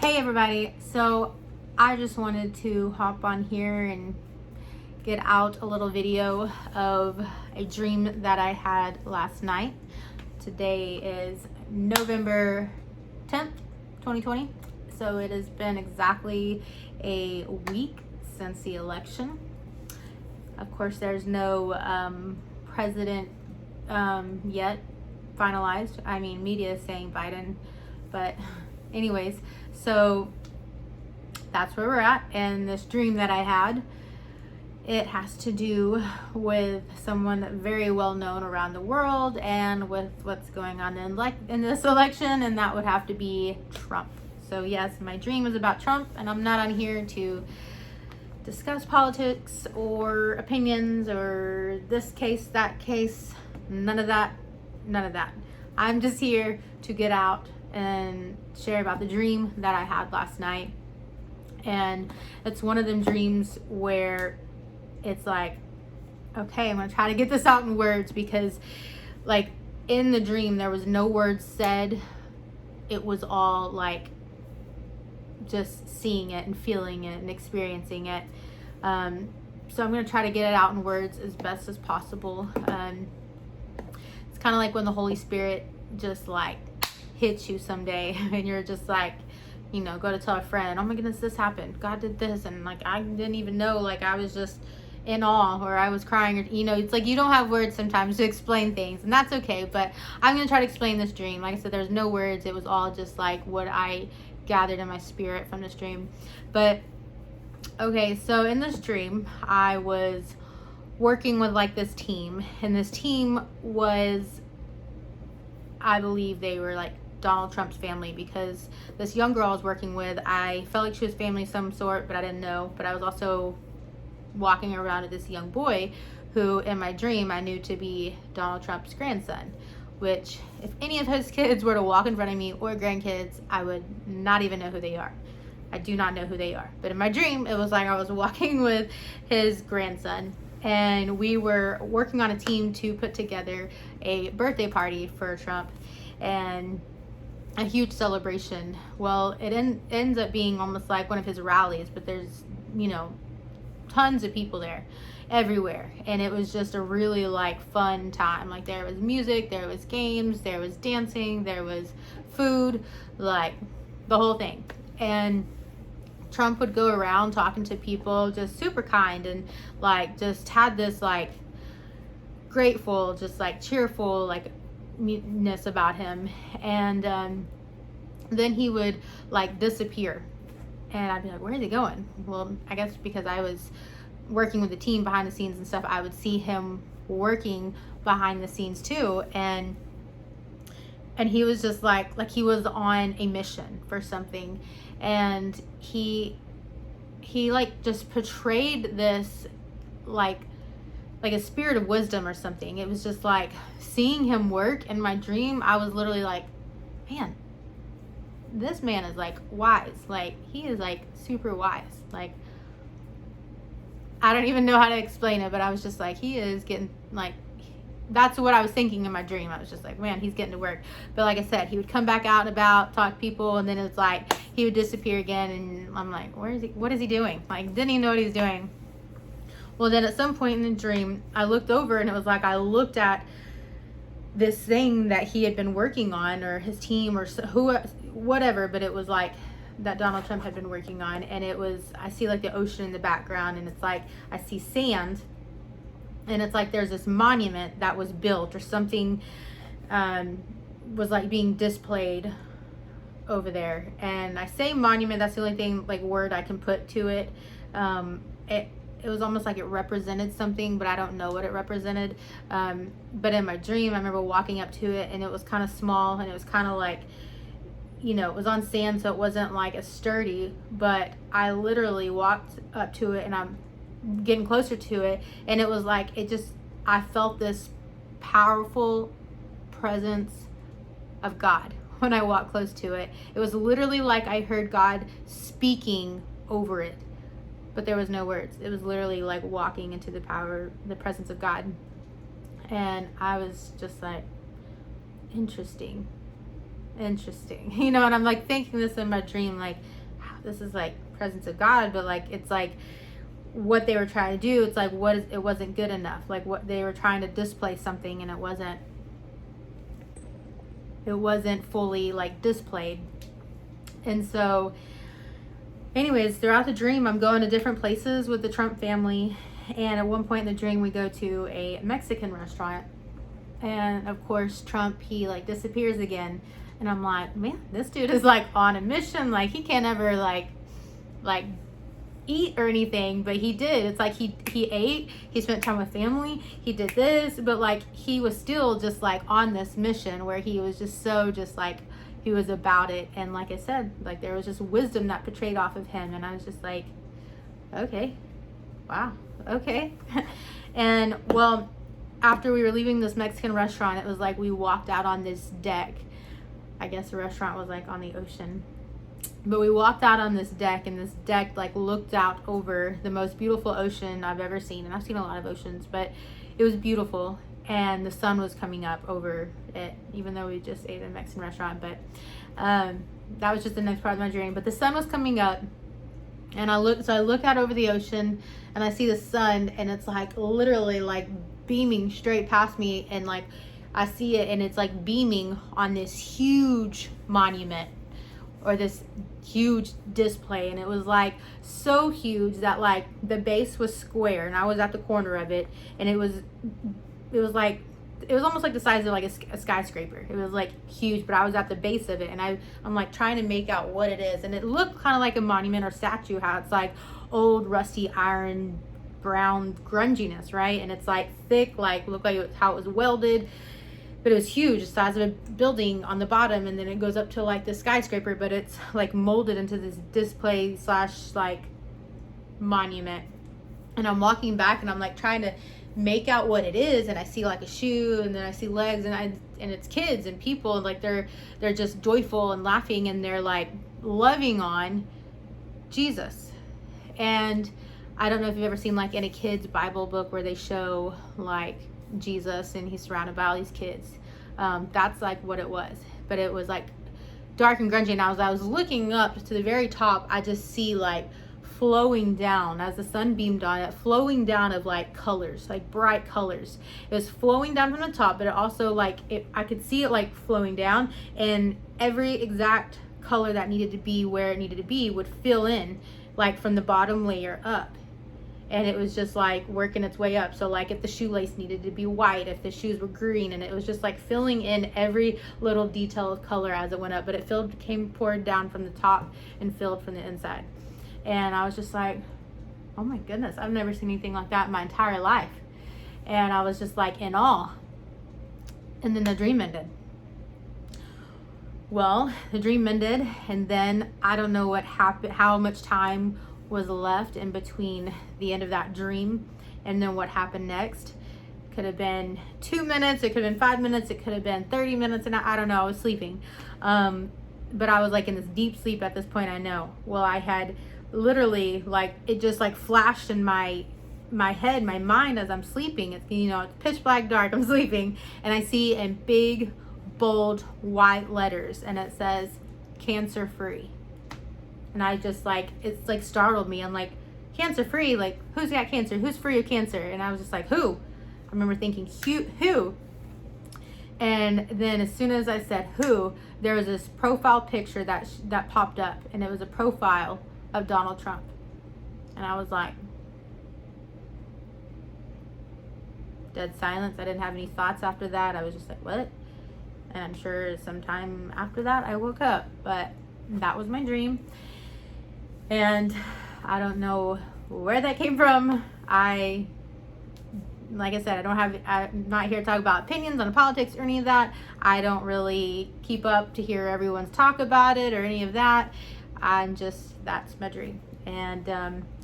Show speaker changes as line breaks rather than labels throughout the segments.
Hey everybody, so I just wanted to hop on here and get out a little video of a dream that I had last night. Today is November 10th, 2020, so it has been exactly a week since the election. Of course, there's no president yet finalized. I mean, media is saying Biden, but anyways, so that's where we're at. And this dream that I had, it has to do with someone very well known around the world and with what's going on in this election, and that would have to be Trump. So yes, my dream is about Trump, and I'm not on here to discuss politics or opinions or this case, that case, none of that. I'm just here to get out and share about the dream that I had last night. And it's one of them dreams where it's like, okay, I'm gonna try to get this out in words, because like in the dream there was no words said. It was all like just seeing it and feeling it and experiencing it. So I'm gonna try to get it out in words as best as possible. It's kind of like when the Holy Spirit just like hits you someday and you're just like, you know, go to tell a friend, oh my goodness, this happened, God did this, and like I didn't even know, like I was just in awe, or I was crying, or you know, it's like you don't have words sometimes to explain things, and that's okay. But I'm gonna try to explain this dream. Like I said, there's no words. It was all just like what I gathered in my spirit from this dream. But okay, so in this dream I was working with like this team, and this team was, I believe they were like Donald Trump's family, because this young girl I was working with, I felt like she was family of some sort, but I didn't know. But I was also walking around with this young boy who in my dream I knew to be Donald Trump's grandson, which if any of his kids were to walk in front of me, or grandkids, I would not even know who they are. I do not know who they are. But in my dream, it was like I was walking with his grandson, and we were working on a team to put together a birthday party for Trump and a huge celebration. Well, it ends up being almost like one of his rallies, but there's, you know, tons of people there everywhere, and it was just a really like fun time. Like there was music, there was games, there was dancing, there was food, like the whole thing. And Trump would go around talking to people, just super kind, and like just had this like grateful, just like cheerful like ness about him. And then he would like disappear, and I'd be like, where is he going? Well, I guess because I was working with the team behind the scenes and stuff, I would see him working behind the scenes too. And he was just like he was on a mission for something. And he like just portrayed this like a spirit of wisdom or something. It was just like seeing him work in my dream. I was literally like, man, this man is like wise. Like he is like super wise. Like I don't even know how to explain it, but I was just like, he is getting like, that's what I was thinking in my dream. I was just like, man, he's getting to work. But like I said, he would come back out and about, talk to people, and then it's like he would disappear again, and I'm like, where is he? What is he doing? Like, didn't even know what he's doing. Well, then at some point in the dream, I looked over, and it was like I looked at this thing that he had been working on, or his team, or who, whatever, but it was like that Donald Trump had been working on. And it was, I see like the ocean in the background, and it's like I see sand, and it's like there's this monument that was built, or something was like being displayed over there. And I say monument, that's the only thing like word I can put to it. It was almost like it represented something, but I don't know what it represented. But in my dream, I remember walking up to it, and it was kind of small, and it was kind of like, you know, it was on sand, so it wasn't like as sturdy. But I literally walked up to it, and I'm getting closer to it, and it was like, I felt this powerful presence of God when I walked close to it. It was literally like I heard God speaking over it, but there was no words. It was literally like walking into the presence of God. And I was just like, interesting. interesting. You know, and I'm like thinking this in my dream, like, wow, this is like presence of God, but like, it's like what they were trying to do. It's like, it wasn't good enough. Like what they were trying to display something, and it wasn't fully like displayed. And so anyways, throughout the dream, I'm going to different places with the Trump family. And at one point in the dream, we go to a Mexican restaurant. And of course, Trump, he like disappears again. And I'm like, man, this dude is like on a mission. Like he can't ever like eat or anything, but he did. It's like he ate, he spent time with family, he did this, but like he was still just like on this mission where he was just so just like he was about it. And like I said, like there was just wisdom that portrayed off of him, and I was just like, okay, wow, okay. And well, after we were leaving this Mexican restaurant, it was like we walked out on this deck. I guess the restaurant was like on the ocean, but we walked out on this deck, and this deck like looked out over the most beautiful ocean I've ever seen. And I've seen a lot of oceans, but it was beautiful, and the sun was coming up over it, even though we just ate at a Mexican restaurant. But that was just the next part of my dream. But the sun was coming up, and I look out over the ocean, and I see the sun, and it's like literally like beaming straight past me, and like I see it, and it's like beaming on this huge monument or this huge display. And it was like so huge that like the base was square, and I was at the corner of it, and it was almost like the size of like a skyscraper. It was like huge, but I was at the base of it, and I'm like trying to make out what it is. And it looked kind of like a monument or statue, how it's like old rusty iron brown grunginess, right? And it's like thick, like looked like how it was welded, but it was huge, the size of a building on the bottom, and then it goes up to like the skyscraper, but it's like molded into this display / like monument. And I'm walking back, and I'm like trying to make out what it is, and I see like a shoe, and then I see legs, and it's kids and people, and like they're just joyful and laughing, and they're like loving on Jesus. And I don't know if you've ever seen like in a kid's Bible book where they show like Jesus and he's surrounded by all these kids. That's like what it was, but it was like dark and grungy. And I was looking up to the very top. I just see like flowing down as the sun beamed on it, flowing down of like colors, like bright colors. It was flowing down from the top, but it also like I could see it like flowing down, and every exact color that needed to be where it needed to be would fill in like from the bottom layer up. And it was just like working its way up. So like if the shoelace needed to be white, if the shoes were green, and it was just like filling in every little detail of color as it went up. But it poured down from the top and filled from the inside. And I was just like, oh my goodness, I've never seen anything like that in my entire life. And I was just like in awe. And then the dream ended. Well, the dream ended, and then I don't know what happened, how much time was left in between the end of that dream and then what happened next. Could have been 2 minutes, it could have been 5 minutes, it could have been 30 minutes, and I don't know, I was sleeping. But I was like in this deep sleep at this point, I know. Well, I had literally like, it just like flashed in my head, my mind as I'm sleeping. It's, you know, it's pitch black dark, I'm sleeping, and I see in big, bold, white letters, and it says, cancer free. And I just like, it's like startled me. I'm like, cancer free? Like, who's got cancer? Who's free of cancer? And I was just like, who? I remember thinking, who? And then as soon as I said who, there was this profile picture that popped up, and it was a profile of Donald Trump. And I was like, dead silence. I didn't have any thoughts after that. I was just like, what? And I'm sure sometime after that I woke up, but that was my dream. And I don't know where that came from. Like I said, I'm not here to talk about opinions on politics or any of that. I don't really keep up to hear everyone's talk about it or any of that. That's my dream. And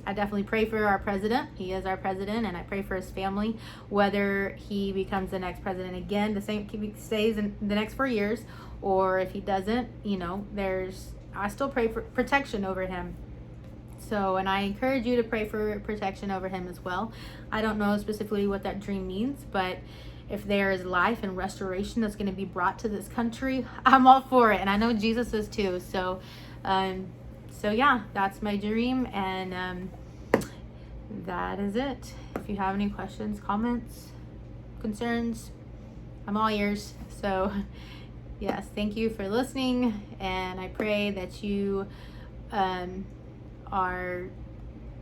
I definitely pray for our president. He is our president, and I pray for his family, whether he becomes the next president again, the same stays in the next 4 years, or if he doesn't, you know, I still pray for protection over him. So, and I encourage you to pray for protection over him as well. I don't know specifically what that dream means, but if there is life and restoration that's going to be brought to this country, I'm all for it. And I know Jesus is too. So yeah, that's my dream. And that is it. If you have any questions, comments, concerns, I'm all ears. So yes, thank you for listening. And I pray that you are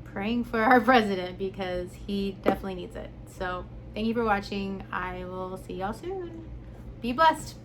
praying for our president, because he definitely needs it. So thank you for watching. I will see y'all soon. Be blessed.